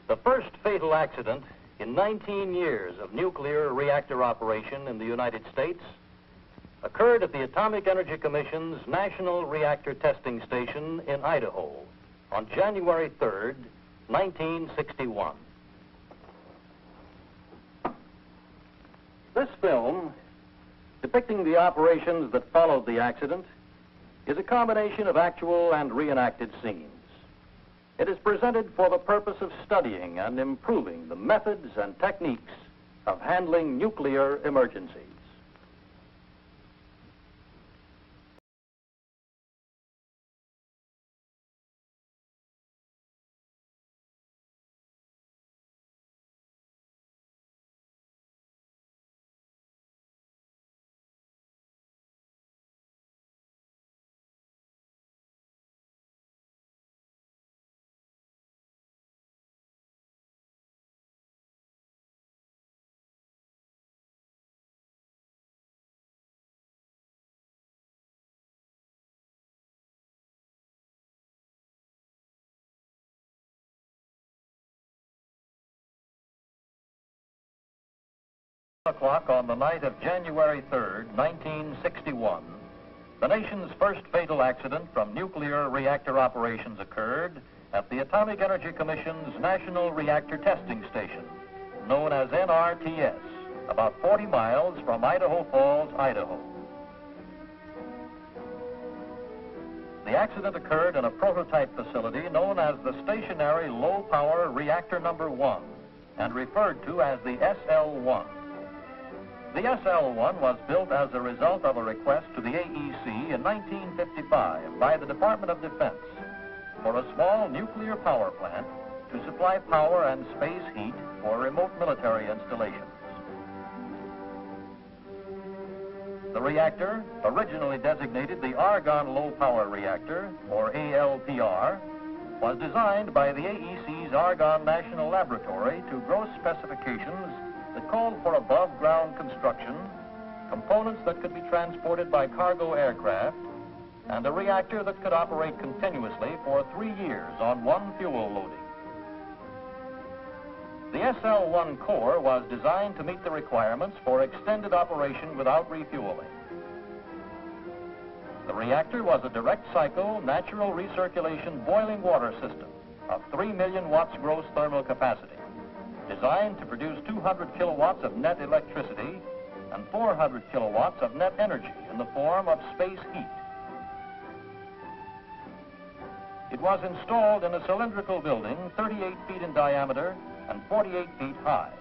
The first fatal accident in 19 years of nuclear reactor operation in the United States occurred at the Atomic Energy Commission's National Reactor Testing Station in Idaho on January 3rd, 1961. This film, depicting the operations that followed the accident, is a combination of actual and reenacted scenes. It is presented for the purpose of studying and improving the methods and techniques of handling nuclear emergencies. O'clock on the night of January 3rd, 1961, the nation's first fatal accident from nuclear reactor operations occurred at the Atomic Energy Commission's National Reactor Testing Station, known as NRTS, about 40 miles from Idaho Falls, Idaho. The accident occurred in a prototype facility known as the Stationary Low Power Reactor Number 1 and referred to as the SL-1. The SL-1 was built as a result of a request to the AEC in 1955 by the Department of Defense for a small nuclear power plant to supply power and space heat for remote military installations. The reactor, originally designated the Argon Low Power Reactor, or ALPR, was designed by the AEC's Argonne National Laboratory to gross specifications that called for above-ground construction, components that could be transported by cargo aircraft, and a reactor that could operate continuously for 3 years on one fuel loading. The SL-1 core was designed to meet the requirements for extended operation without refueling. The reactor was a direct cycle, natural recirculation boiling water system of 3 million watts gross thermal capacity, designed to produce 200 kilowatts of net electricity and 400 kilowatts of net energy in the form of space heat. It was installed in a cylindrical building 38 feet in diameter and 48 feet high.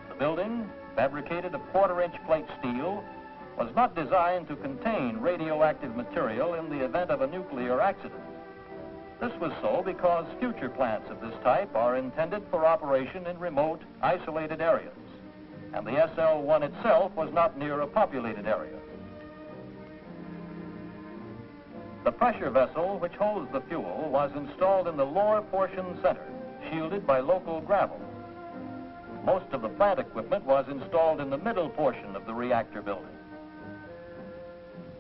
The building, fabricated of quarter-inch plate steel, was not designed to contain radioactive material in the event of a nuclear accident. This was so because future plants of this type are intended for operation in remote, isolated areas, and the SL-1 itself was not near a populated area. The pressure vessel which holds the fuel was installed in the lower portion center, shielded by local gravel. Most of the plant equipment was installed in the middle portion of the reactor building.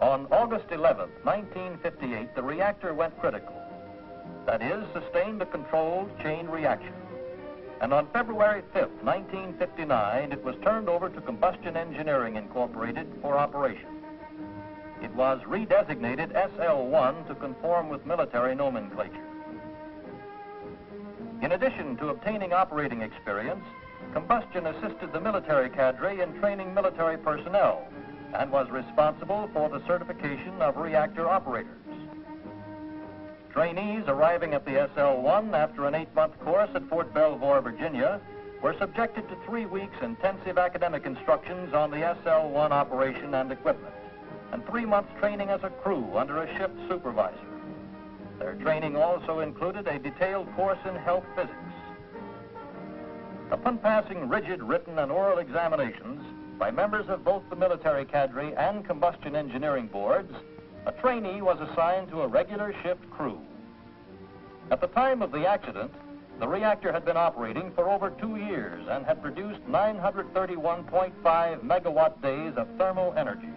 On August 11, 1958, the reactor went critical. That is, sustained a controlled chain reaction. And on February 5, 1959, it was turned over to Combustion Engineering Incorporated for operation. It was redesignated SL-1 to conform with military nomenclature. In addition to obtaining operating experience, Combustion assisted the military cadre in training military personnel and was responsible for the certification of reactor operators. Trainees arriving at the SL-1 after an 8-month course at Fort Belvoir, Virginia, were subjected to 3 weeks intensive academic instructions on the SL-1 operation and equipment, and 3 months training as a crew under a shift supervisor. Their training also included a detailed course in health physics. Upon passing rigid written and oral examinations by members of both the military cadre and combustion engineering boards, a trainee was assigned to a regular shift crew. At the time of the accident, the reactor had been operating for over 2 years and had produced 931.5 megawatt days of thermal energy.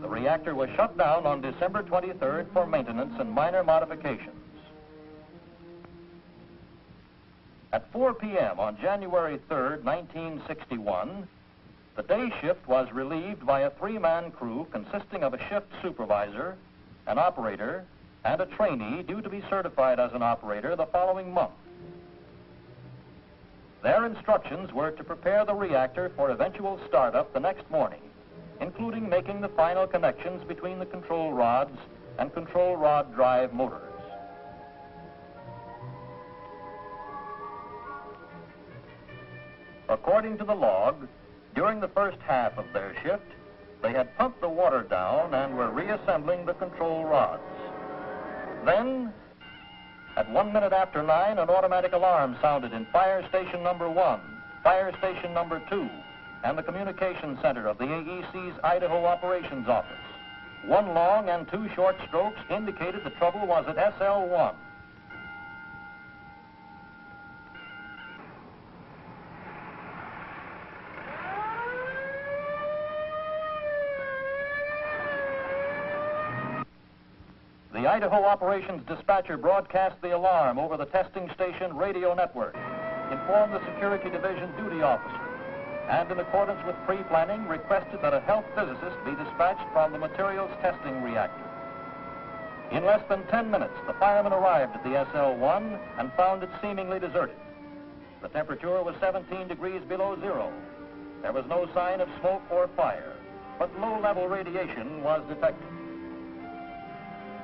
The reactor was shut down on December 23rd for maintenance and minor modifications. At 4 p.m. on January 3rd, 1961, the day shift was relieved by a three-man crew consisting of a shift supervisor, an operator, and a trainee due to be certified as an operator the following month. Their instructions were to prepare the reactor for eventual startup the next morning, including making the final connections between the control rods and control rod drive motors. According to the log, during the first half of their shift, they had pumped the water down and were reassembling the control rods. Then, at 1 minute after 9, an automatic alarm sounded in Fire Station Number 1, Fire Station Number 2, and the communication center of the AEC's Idaho Operations Office. One long and two short strokes indicated the trouble was at SL1. The Idaho Operations Dispatcher broadcast the alarm over the testing station radio network, informed the Security Division duty officer, and in accordance with pre-planning, requested that a health physicist be dispatched from the materials testing reactor. In less than 10 minutes, the firemen arrived at the SL1 and found it seemingly deserted. The temperature was 17 degrees below zero. There was no sign of smoke or fire, but low-level radiation was detected.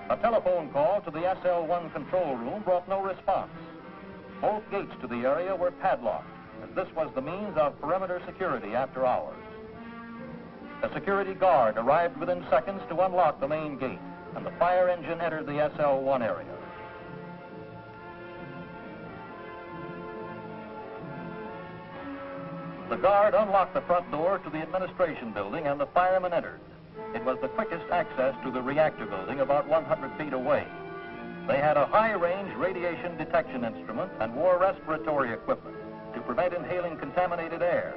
A telephone call to the SL1 control room brought no response. Both gates to the area were padlocked, as this was the means of perimeter security after hours. A security guard arrived within seconds to unlock the main gate, and the fire engine entered the SL1 area. The guard unlocked the front door to the administration building, and the firemen entered. It was the quickest access to the reactor building, about 100 feet away. They had a high-range radiation detection instrument and wore respiratory equipment to prevent inhaling contaminated air.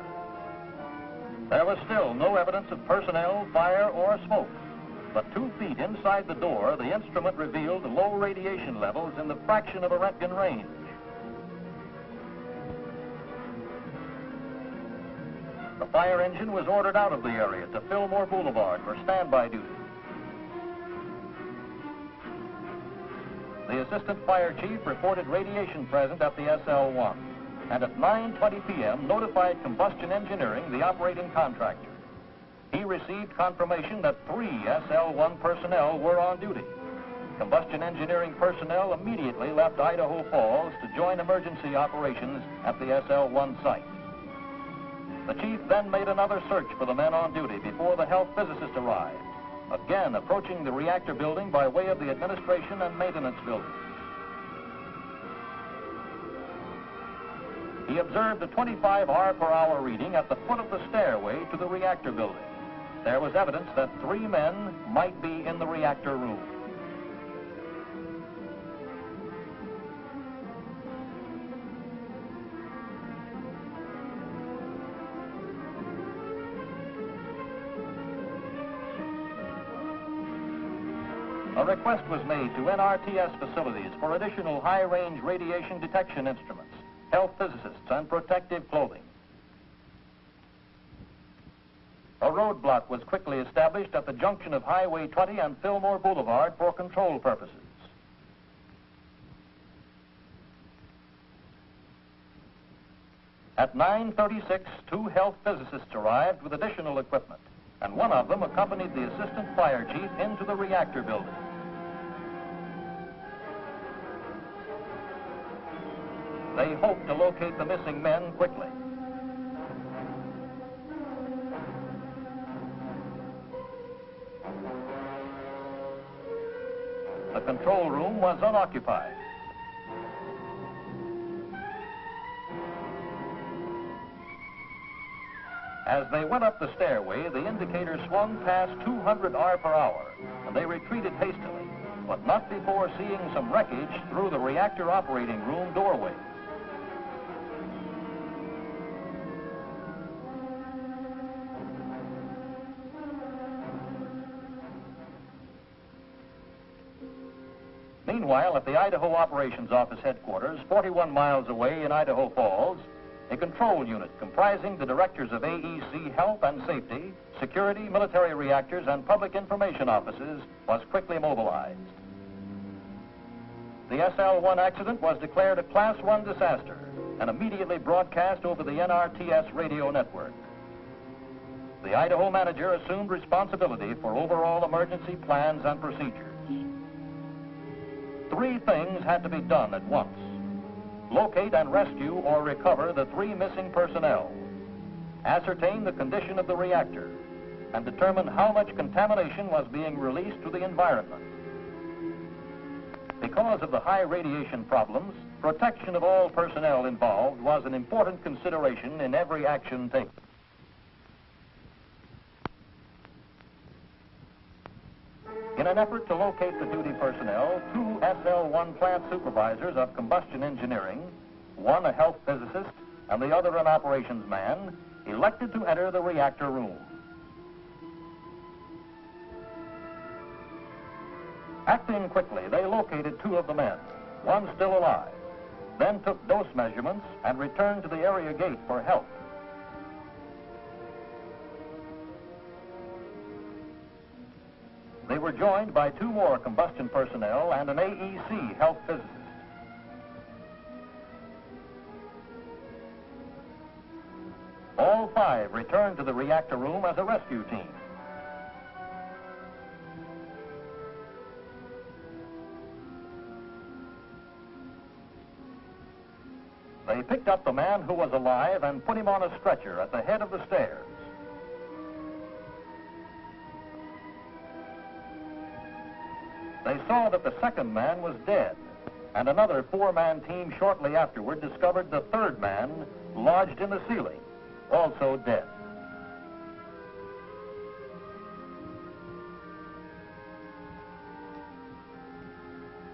There was still no evidence of personnel, fire, or smoke. But 2 feet inside the door, the instrument revealed low radiation levels in the fraction of a Roentgen range. The fire engine was ordered out of the area to Fillmore Boulevard for standby duty. The assistant fire chief reported radiation present at the SL1, and at 9:20 p.m. notified Combustion Engineering, the operating contractor. He received confirmation that 3 SL1 personnel were on duty. Combustion Engineering personnel immediately left Idaho Falls to join emergency operations at the SL1 site. The chief then made another search for the men on duty before the health physicist arrived, again approaching the reactor building by way of the administration and maintenance building. He observed a 25 R/hour reading at the foot of the stairway to the reactor building. There was evidence that 3 men might be in the reactor room. A request was made to NRTS facilities for additional high-range radiation detection instruments, health physicists, and protective clothing. A roadblock was quickly established at the junction of Highway 20 and Fillmore Boulevard for control purposes. At 9:36, 2 health physicists arrived with additional equipment, and one of them accompanied the assistant fire chief into the reactor building. They hoped to locate the missing men quickly. The control room was unoccupied. As they went up the stairway, the indicator swung past 200 R/hour, and they retreated hastily, but not before seeing some wreckage through the reactor operating room doorway. Meanwhile, at the Idaho Operations Office headquarters, 41 miles away in Idaho Falls, a control unit comprising the directors of AEC Health and Safety, Security, Military Reactors, and Public Information Offices was quickly mobilized. The SL-1 accident was declared a Class 1 disaster and immediately broadcast over the NRTS radio network. The Idaho manager assumed responsibility for overall emergency plans and procedures. 3 things had to be done at once: locate and rescue or recover the 3 missing personnel, ascertain the condition of the reactor, and determine how much contamination was being released to the environment. Because of the high radiation problems, protection of all personnel involved was an important consideration in every action taken. In an effort to locate the duty personnel, 2 SL-1 plant supervisors of combustion engineering, one a health physicist and the other an operations man, elected to enter the reactor room. Acting quickly, they located 2 of the men, one still alive, then took dose measurements and returned to the area gate for help. They were joined by 2 more combustion personnel and an AEC health physicist. All 5 returned to the reactor room as a rescue team. They picked up the man who was alive and put him on a stretcher at the head of the stairs. They saw that the second man was dead, and another 4-man team shortly afterward discovered the 3rd man lodged in the ceiling, also dead.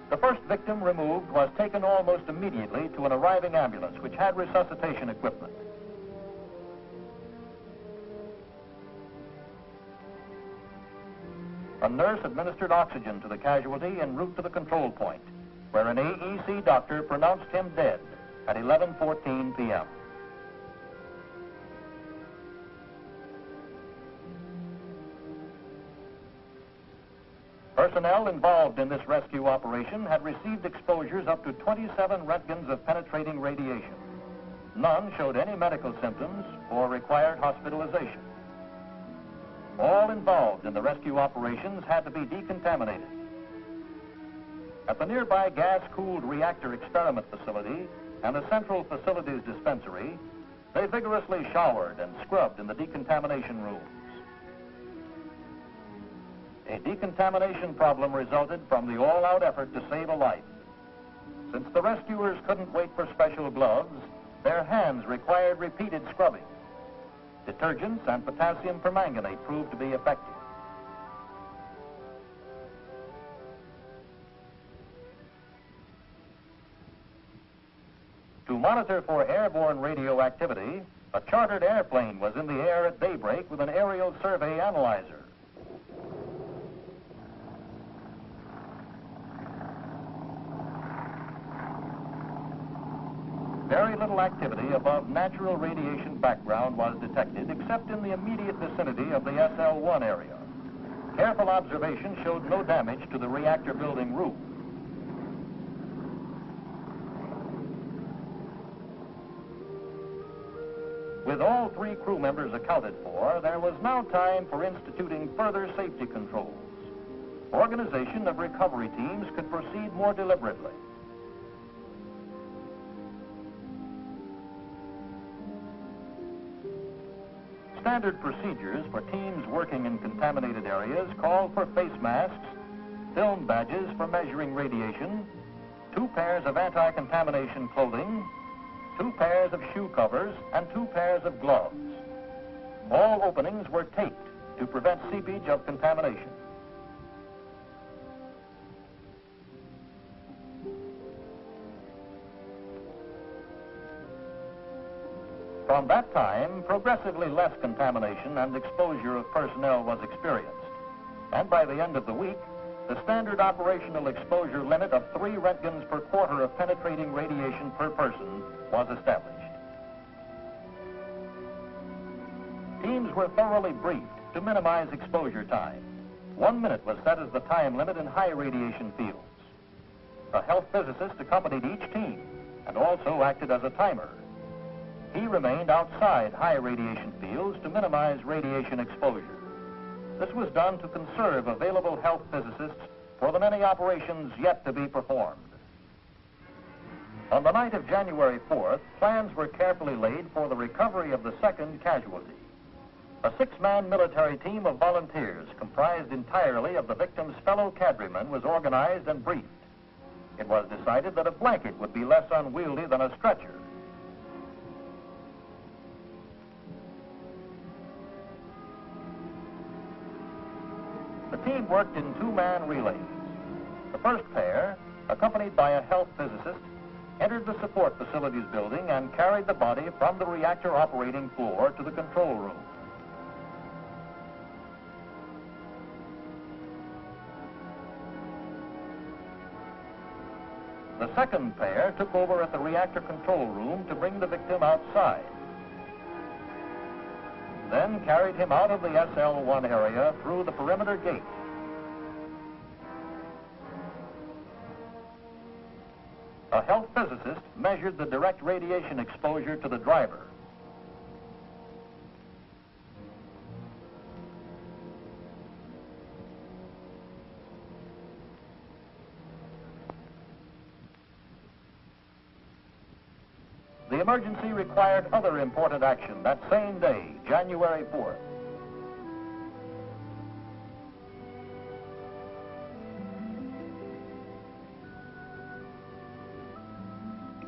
The first victim removed was taken almost immediately to an arriving ambulance which had resuscitation equipment. A nurse administered oxygen to the casualty en route to the control point, where an AEC doctor pronounced him dead at 11:14 p.m. Personnel involved in this rescue operation had received exposures up to 27 roentgens of penetrating radiation. None showed any medical symptoms or required hospitalization. All involved in the rescue operations had to be decontaminated. At the nearby gas-cooled reactor experiment facility and the Central Facilities Dispensary, they vigorously showered and scrubbed in the decontamination rooms. A decontamination problem resulted from the all-out effort to save a life. Since the rescuers couldn't wait for special gloves, their hands required repeated scrubbing. Detergents and potassium permanganate proved to be effective. To monitor for airborne radioactivity, a chartered airplane was in the air at daybreak with an aerial survey analyzer. Very little activity above natural radiation background was detected, except in the immediate vicinity of the SL-1 area. Careful observation showed no damage to the reactor building roof. With all 3 crew members accounted for, there was now time for instituting further safety controls. Organization of recovery teams could proceed more deliberately. Standard procedures for teams working in contaminated areas called for face masks, film badges for measuring radiation, 2 pairs of anti-contamination clothing, 2 pairs of shoe covers, and 2 pairs of gloves. All openings were taped to prevent seepage of contamination. From that time, progressively less contamination and exposure of personnel was experienced. And by the end of the week, The standard operational exposure limit of 3 roentgens per quarter of penetrating radiation per person was established. Teams were thoroughly briefed to minimize exposure time. 1 minute was set as the time limit in high radiation fields. A health physicist accompanied each team and also acted as a timer. He remained outside high radiation fields to minimize radiation exposure. This was done to conserve available health physicists for the many operations yet to be performed. On the night of January 4th, plans were carefully laid for the recovery of the second casualty. A 6-man military team of volunteers comprised entirely of the victim's fellow cadremen was organized and briefed. It was decided that a blanket would be less unwieldy than a stretcher. The team worked in 2-man relays. The first pair, accompanied by a health physicist, entered the support facilities building and carried the body from the reactor operating floor to the control room. The second pair took over at the reactor control room to bring the victim outside, then carried him out of the SL1 area through the perimeter gate. A health physicist measured the direct radiation exposure to the driver. The emergency required other important action that same day, January 4th.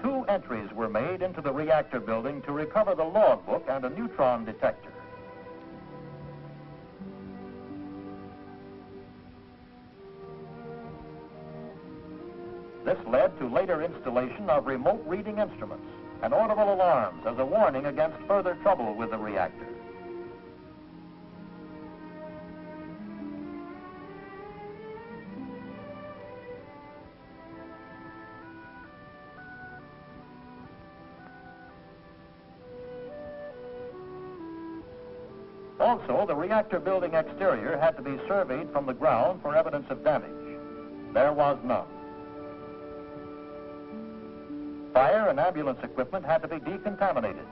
Two entries were made into the reactor building to recover the logbook and a neutron detector. This led to later installation of remote reading instruments and audible alarms as a warning against further trouble with the reactor. Also, the reactor building exterior had to be surveyed from the ground for evidence of damage. There was none. Fire and ambulance equipment had to be decontaminated.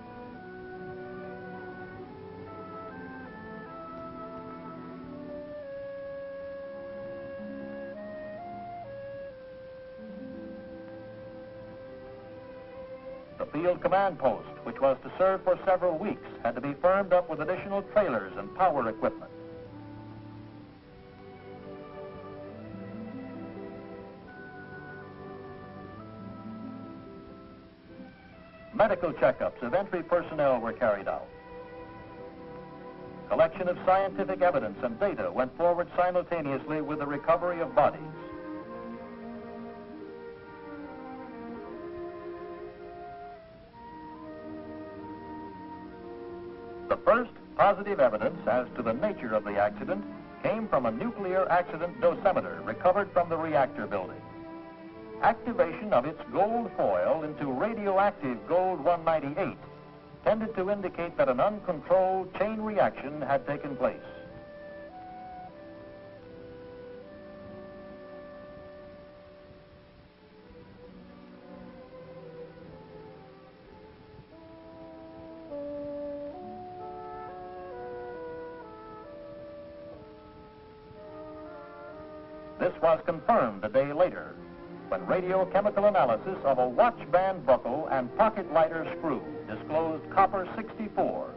The field command post, which was to serve for several weeks, had to be firmed up with additional trailers and power equipment. Medical checkups of entry personnel were carried out. Collection of scientific evidence and data went forward simultaneously with the recovery of bodies. The first positive evidence as to the nature of the accident came from a nuclear accident dosimeter recovered from the reactor building. Activation of its gold foil into radioactive gold-198 tended to indicate that an uncontrolled chain reaction had taken place. This was confirmed a day later, when radiochemical analysis of a watch band buckle and pocket lighter screw disclosed copper 64.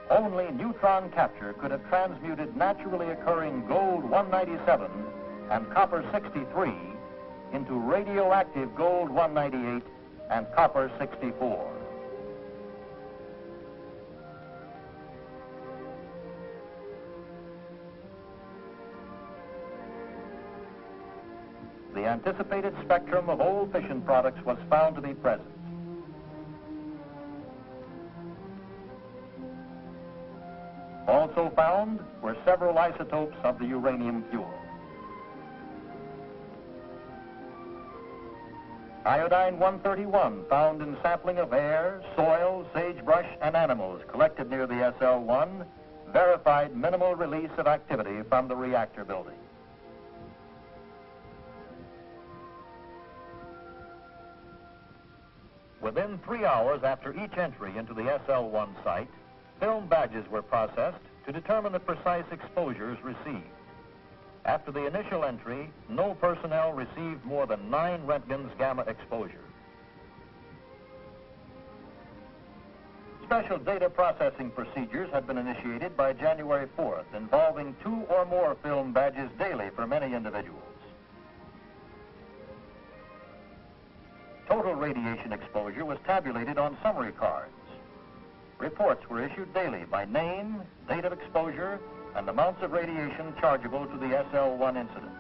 Only neutron capture could have transmuted naturally occurring gold-197 and copper-63 into radioactive gold-198 and copper-64. The anticipated spectrum of old fission products was found to be present. Also found were several isotopes of the uranium fuel. Iodine-131 found in sampling of air, soil, sagebrush, and animals collected near the SL-1 verified minimal release of activity from the reactor building. Within 3 hours after each entry into the SL-1 site, film badges were processed to determine the precise exposures received. After the initial entry, no personnel received more than 9 Röntgen's gamma exposure. Special data processing procedures had been initiated by January 4th, involving 2 or more film badges daily for many individuals. Total radiation exposure was tabulated on summary cards. Reports were issued daily by name, date of exposure, and amounts of radiation chargeable to the SL-1 incident.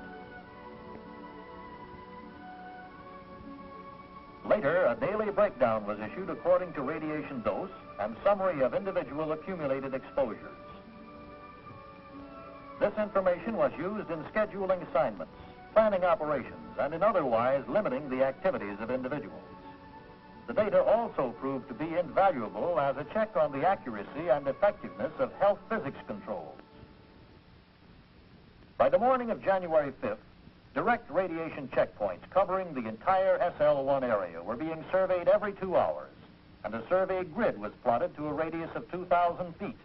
Later, a daily breakdown was issued according to radiation dose and summary of individual accumulated exposures. This information was used in scheduling assignments, planning operations, and in otherwise limiting the activities of individuals. The data also proved to be invaluable as a check on the accuracy and effectiveness of health physics controls. By the morning of January 5th, direct radiation checkpoints covering the entire SL-1 area were being surveyed every 2 hours, and a survey grid was plotted to a radius of 2,000 feet.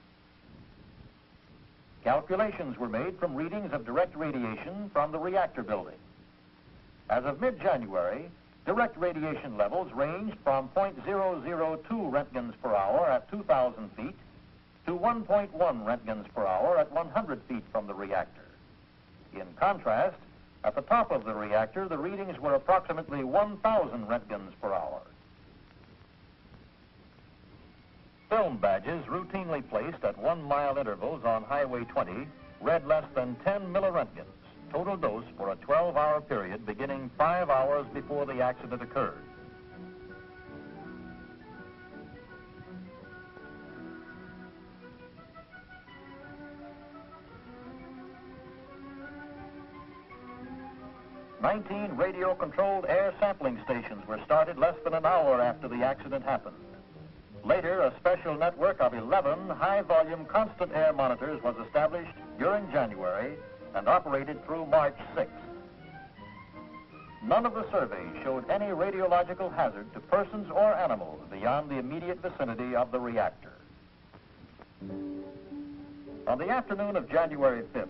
Calculations were made from readings of direct radiation from the reactor building. As of mid-January, direct radiation levels ranged from 0.002 Röntgens per hour at 2,000 feet to 1.1 Röntgens per hour at 100 feet from the reactor. In contrast, at the top of the reactor, the readings were approximately 1,000 Röntgens per hour. Film badges routinely placed at 1-mile intervals on Highway 20 read less than 10 milliröntgens, total dose for a 12-hour period beginning 5 hours before the accident occurred. "19 radio-controlled air sampling stations were started less than an hour after the accident happened. Later, a special network of 11 high-volume constant air monitors was established during January and operated through March 6th. None of the surveys showed any radiological hazard to persons or animals beyond the immediate vicinity of the reactor. On the afternoon of January 5th,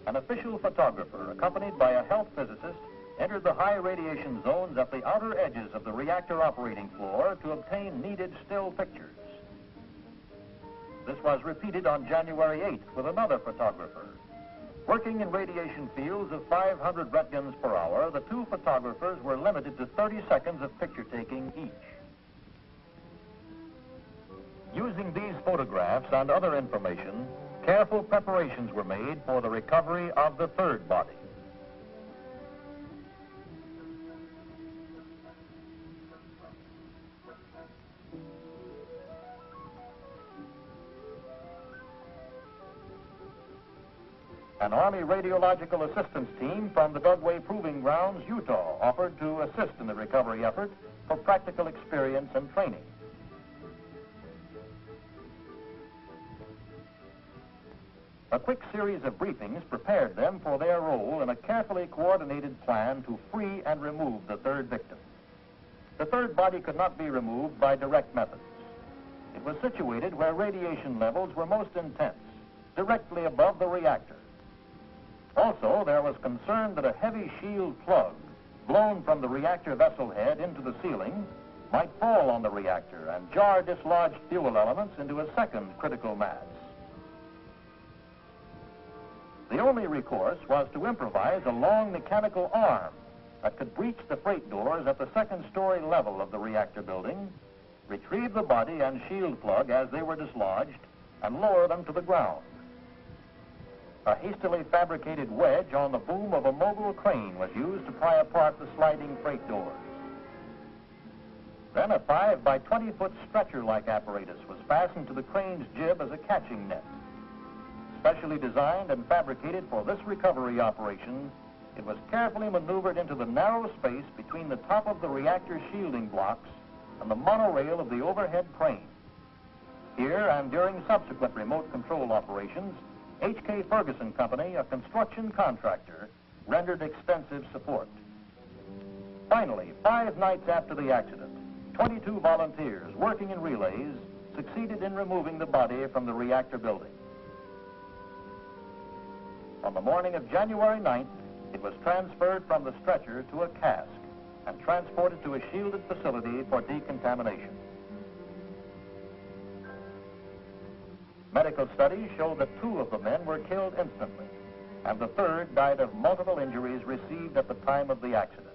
an official photographer, accompanied by a health physicist, entered the high radiation zones at the outer edges of the reactor operating floor to obtain needed still pictures. This was repeated on January 8th with another photographer. Working in radiation fields of 500 Röntgens per hour, the 2 photographers were limited to 30 seconds of picture taking each. Using these photographs and other information, careful preparations were made for the recovery of the third body. An Army Radiological Assistance Team from the Dugway Proving Grounds, Utah, offered to assist in the recovery effort for practical experience and training. A quick series of briefings prepared them for their role in a carefully coordinated plan to free and remove the third victim. The third body could not be removed by direct methods. It was situated where radiation levels were most intense, directly above the reactor. Also, there was concern that a heavy shield plug, blown from the reactor vessel head into the ceiling, might fall on the reactor and jar dislodged fuel elements into a second critical mass. The only recourse was to improvise a long mechanical arm that could breach the freight doors at the second-story level of the reactor building, retrieve the body and shield plug as they were dislodged, and lower them to the ground. A hastily fabricated wedge on the boom of a mobile crane was used to pry apart the sliding freight doors. Then a 5 by 20-foot stretcher-like apparatus was fastened to the crane's jib as a catching net. Specially designed and fabricated for this recovery operation, it was carefully maneuvered into the narrow space between the top of the reactor shielding blocks and the monorail of the overhead crane. Here and during subsequent remote control operations, H.K. Ferguson Company, a construction contractor, rendered extensive support. Finally, 5 nights after the accident, 22 volunteers working in relays succeeded in removing the body from the reactor building. On the morning of January 9th, it was transferred from the stretcher to a cask and transported to a shielded facility for decontamination. Medical studies showed that 2 of the men were killed instantly, and the 3rd died of multiple injuries received at the time of the accident.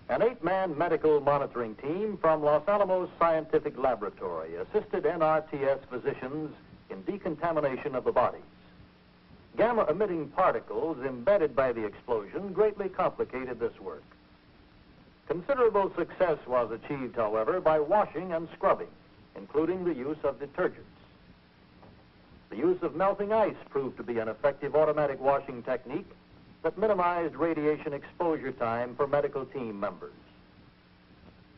An 8-man medical monitoring team from Los Alamos Scientific Laboratory assisted NRTS physicians in decontamination of the bodies. Gamma-emitting particles embedded by the explosion greatly complicated this work. Considerable success was achieved, however, by washing and scrubbing, including the use of detergents. The use of melting ice proved to be an effective automatic washing technique that minimized radiation exposure time for medical team members.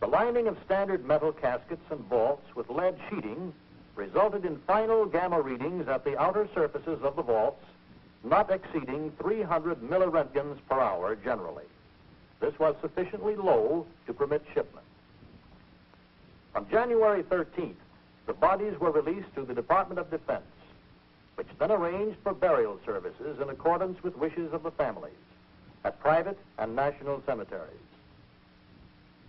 The lining of standard metal caskets and vaults with lead sheeting resulted in final gamma readings at the outer surfaces of the vaults not exceeding 300 milliroentgens per hour generally. This was sufficiently low to permit shipment. On January 13th, the bodies were released to the Department of Defense, which then arranged for burial services in accordance with wishes of the families at private and national cemeteries.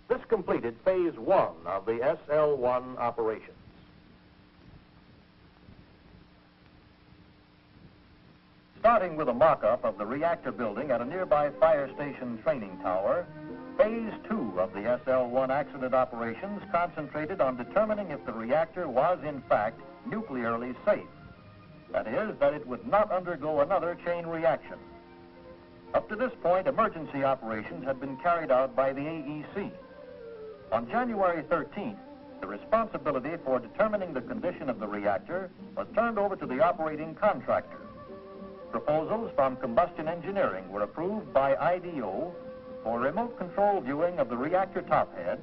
This completed phase 1 of the SL-1 operations. Starting with a mock-up of the reactor building at a nearby fire station training tower, phase 2 of the SL-1 accident operations concentrated on determining if the reactor was in fact nuclearly safe. That is, that it would not undergo another chain reaction. Up to this point, emergency operations had been carried out by the AEC. On January 13th, the responsibility for determining the condition of the reactor was turned over to the operating contractor. Proposals from Combustion Engineering were approved by IDO for remote control viewing of the reactor top head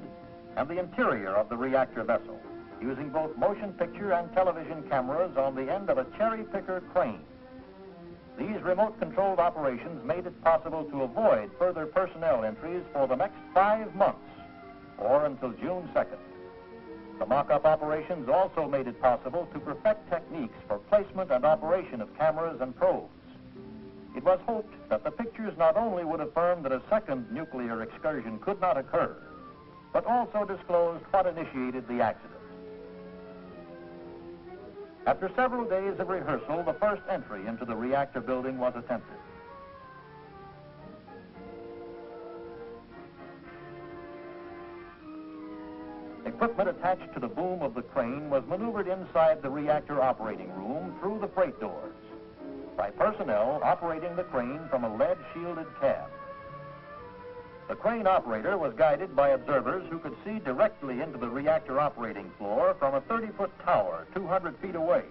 and the interior of the reactor vessel, using both motion picture and television cameras on the end of a cherry picker crane. These remote-controlled operations made it possible to avoid further personnel entries for the next 5 months, or until June 2nd. The mock-up operations also made it possible to perfect techniques for placement and operation of cameras and probes. It was hoped that the pictures not only would affirm that a second nuclear excursion could not occur, but also disclosed what initiated the accident. After several days of rehearsal, the first entry into the reactor building was attempted. Equipment attached to the boom of the crane was maneuvered inside the reactor operating room through the freight doors by personnel operating the crane from a lead-shielded cab. The crane operator was guided by observers who could see directly into the reactor operating floor from a 30-foot tower 200 feet away.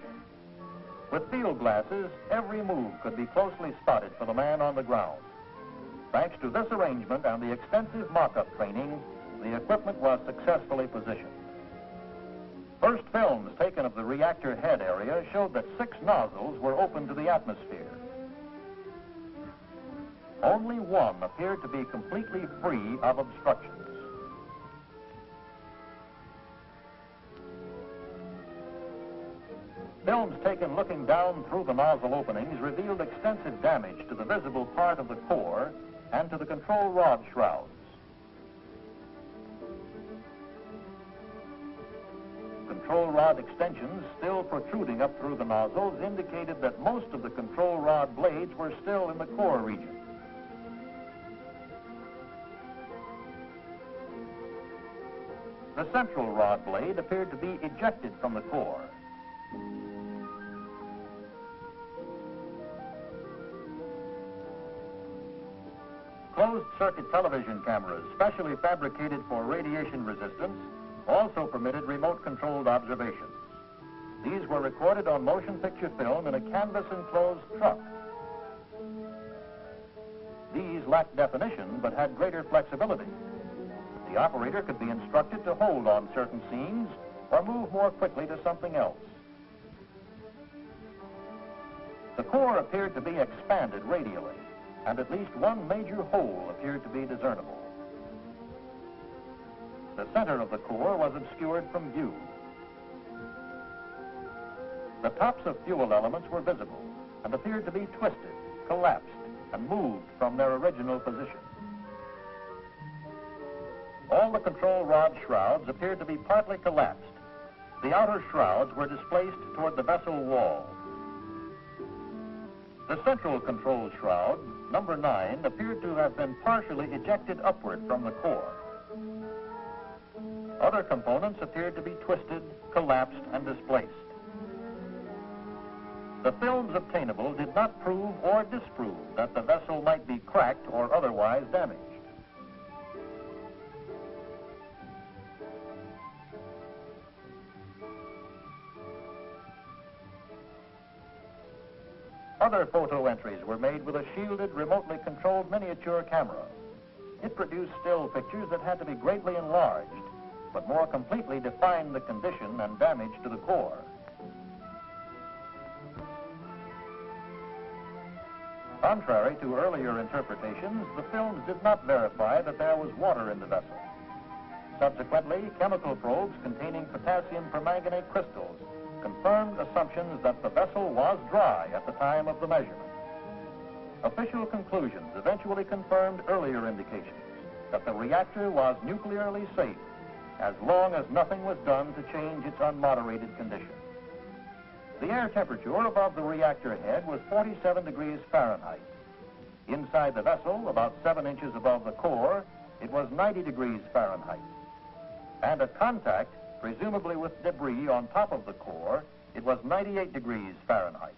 With field glasses, every move could be closely spotted for the man on the ground. Thanks to this arrangement and the extensive mock-up training, the equipment was successfully positioned. First films taken of the reactor head area showed that 6 nozzles were open to the atmosphere. Only one appeared to be completely free of obstructions. Films taken looking down through the nozzle openings revealed extensive damage to the visible part of the core and to the control rod shrouds. control rod extensions still protruding up through the nozzles indicated that most of the control rod blades were still in the core region. The central rod blade appeared to be ejected from the core. Closed-circuit television cameras, specially fabricated for radiation resistance, also permitted remote-controlled observations. These were recorded on motion picture film in a canvas-enclosed truck. These lacked definition but had greater flexibility. The operator could be instructed to hold on certain scenes or move more quickly to something else. The core appeared to be expanded radially, and at least one major hole appeared to be discernible. The center of the core was obscured from view. The tops of fuel elements were visible and appeared to be twisted, collapsed, and moved from their original position. All the control rod shrouds appeared to be partly collapsed. The outer shrouds were displaced toward the vessel wall. The central control shroud, number 9, appeared to have been partially ejected upward from the core. Other components appeared to be twisted, collapsed, and displaced. The films obtainable did not prove or disprove that the vessel might be cracked or otherwise damaged. Other photo entries were made with a shielded, remotely controlled miniature camera. It produced still pictures that had to be greatly enlarged, but more completely defined the condition and damage to the core. Contrary to earlier interpretations, the films did not verify that there was water in the vessel. Subsequently, chemical probes containing potassium permanganate crystals confirmed assumptions that the vessel was dry at the time of the measurement. Official conclusions eventually confirmed earlier indications that the reactor was nuclearly safe as long as nothing was done to change its unmoderated condition. The air temperature above the reactor head was 47 degrees Fahrenheit. Inside the vessel, about 7 inches above the core, it was 90 degrees Fahrenheit. And at contact, presumably with debris on top of the core, it was 98 degrees Fahrenheit.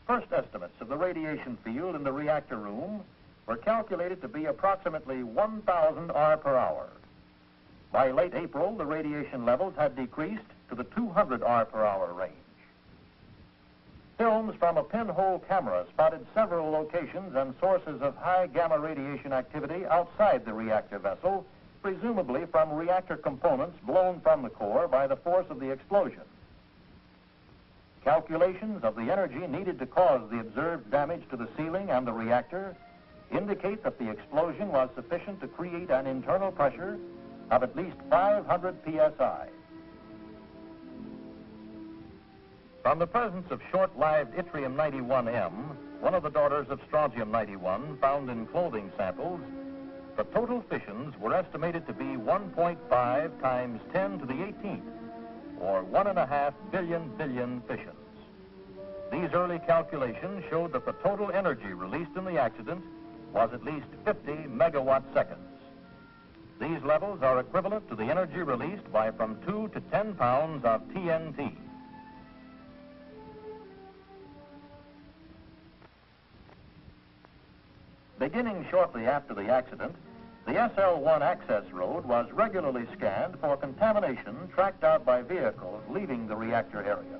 First estimates of the radiation field in the reactor room were calculated to be approximately 1,000 R per hour. By late April, the radiation levels had decreased to the 200 R per hour range. Films from a pinhole camera spotted several locations and sources of high gamma radiation activity outside the reactor vessel, presumably from reactor components blown from the core by the force of the explosion. Calculations of the energy needed to cause the observed damage to the ceiling and the reactor indicate that the explosion was sufficient to create an internal pressure of at least 500 psi. From the presence of short-lived yttrium-91M, one of the daughters of strontium-91 found in clothing samples, the total fissions were estimated to be 1.5 times 10 to the 18th, or 1.5 billion fissions. These early calculations showed that the total energy released in the accident was at least 50 megawatt seconds. These levels are equivalent to the energy released by from 2 to 10 pounds of TNT. Beginning shortly after the accident, the SL-1 access road was regularly scanned for contamination tracked out by vehicles leaving the reactor area.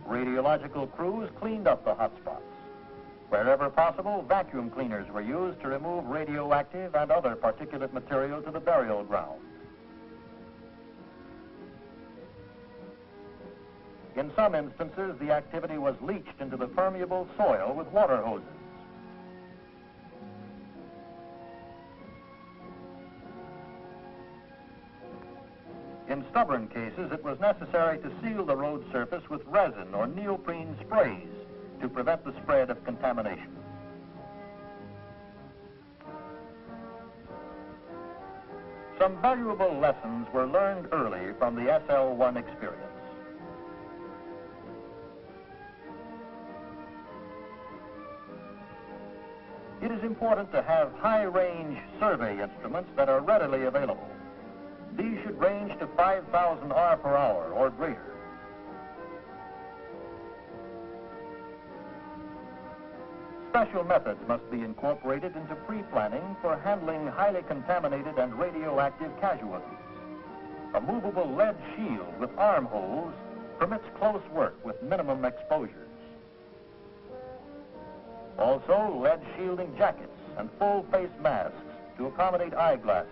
Radiological crews cleaned up the hotspots. Wherever possible, vacuum cleaners were used to remove radioactive and other particulate material to the burial ground. In some instances, the activity was leached into the permeable soil with water hoses. In stubborn cases, it was necessary to seal the road surface with resin or neoprene sprays to prevent the spread of contamination. Some valuable lessons were learned early from the SL-1 experience. It is important to have high-range survey instruments that are readily available. These should range to 5,000 R per hour or greater. Special methods must be incorporated into pre-planning for handling highly contaminated and radioactive casualties. A movable lead shield with armholes permits close work with minimum exposures. Also, lead shielding jackets and full-face masks to accommodate eyeglasses.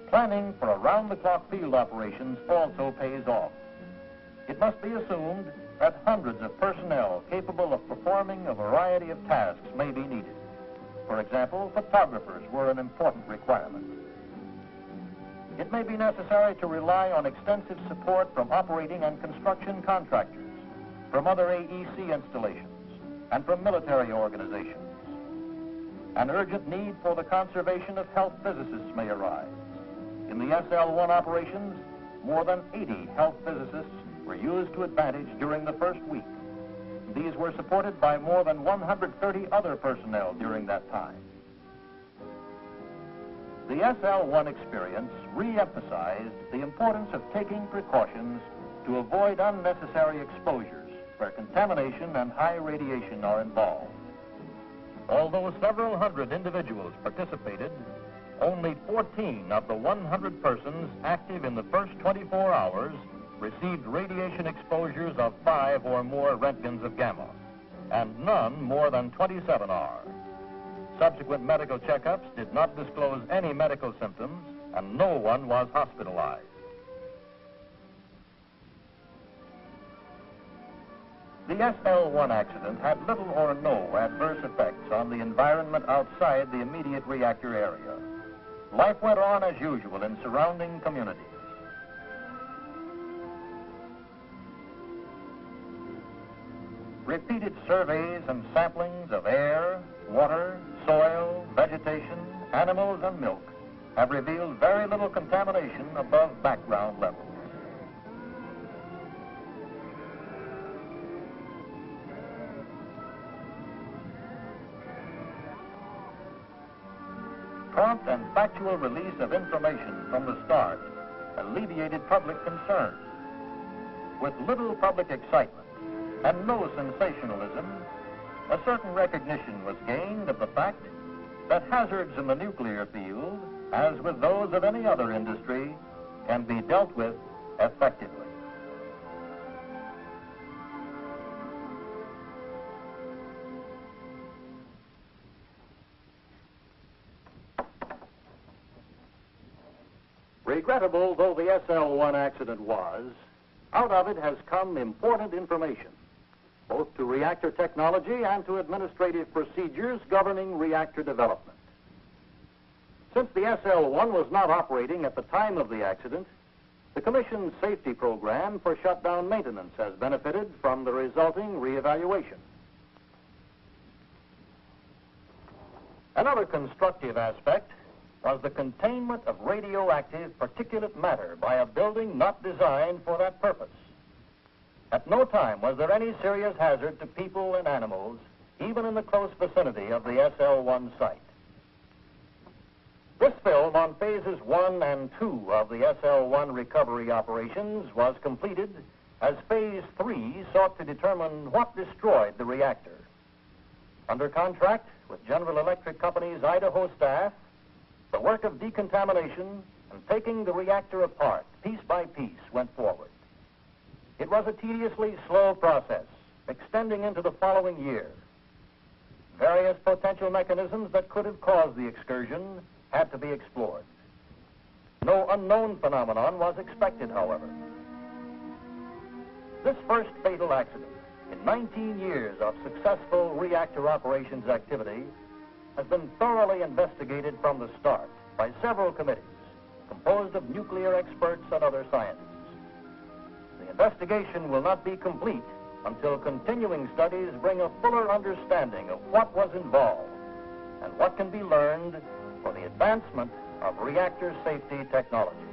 Planning for around-the-clock field operations also pays off. It must be assumed that hundreds of personnel capable of performing a variety of tasks may be needed. For example, photographers were an important requirement. It may be necessary to rely on extensive support from operating and construction contractors, from other AEC installations, and from military organizations. An urgent need for the conservation of health physicists may arise. In the SL-1 operations, more than 80 health physicists were used to advantage during the first week. These were supported by more than 130 other personnel during that time. The SL-1 experience re-emphasized the importance of taking precautions to avoid unnecessary exposures where contamination and high radiation are involved. Although several hundred individuals participated, only 14 of the 100 persons active in the first 24 hours received radiation exposures of 5 or more Roentgens of gamma, and none more than 27 R. Subsequent medical checkups did not disclose any medical symptoms, and no one was hospitalized. The SL-1 accident had little or no adverse effects on the environment outside the immediate reactor area. Life went on as usual in surrounding communities. Repeated surveys and samplings of air, water, soil, vegetation, animals, and milk have revealed very little contamination above background levels. Prompt and factual release of information from the start alleviated public concern. With little public excitement and no sensationalism, a certain recognition was gained of the fact that hazards in the nuclear field, as with those of any other industry, can be dealt with effectively. Regrettable though the SL-1 accident was, out of it has come important information, both to reactor technology and to administrative procedures governing reactor development. Since the SL-1 was not operating at the time of the accident, the Commission's safety program for shutdown maintenance has benefited from the resulting reevaluation. Another constructive aspect was the containment of radioactive particulate matter by a building not designed for that purpose. At no time was there any serious hazard to people and animals, even in the close vicinity of the SL-1 site. This film on phases 1 and 2 of the SL-1 recovery operations was completed as phase 3 sought to determine what destroyed the reactor. Under contract with General Electric Company's Idaho staff, the work of decontamination and taking the reactor apart piece by piece went forward. It was a tediously slow process, extending into the following year. Various potential mechanisms that could have caused the excursion had to be explored. No unknown phenomenon was expected, however. This first fatal accident in 19 years of successful reactor operations activity has been thoroughly investigated from the start by several committees composed of nuclear experts and other scientists. The The investigation will not be complete until continuing studies bring a fuller understanding of what was involved and what can be learned for the advancement of reactor safety technology.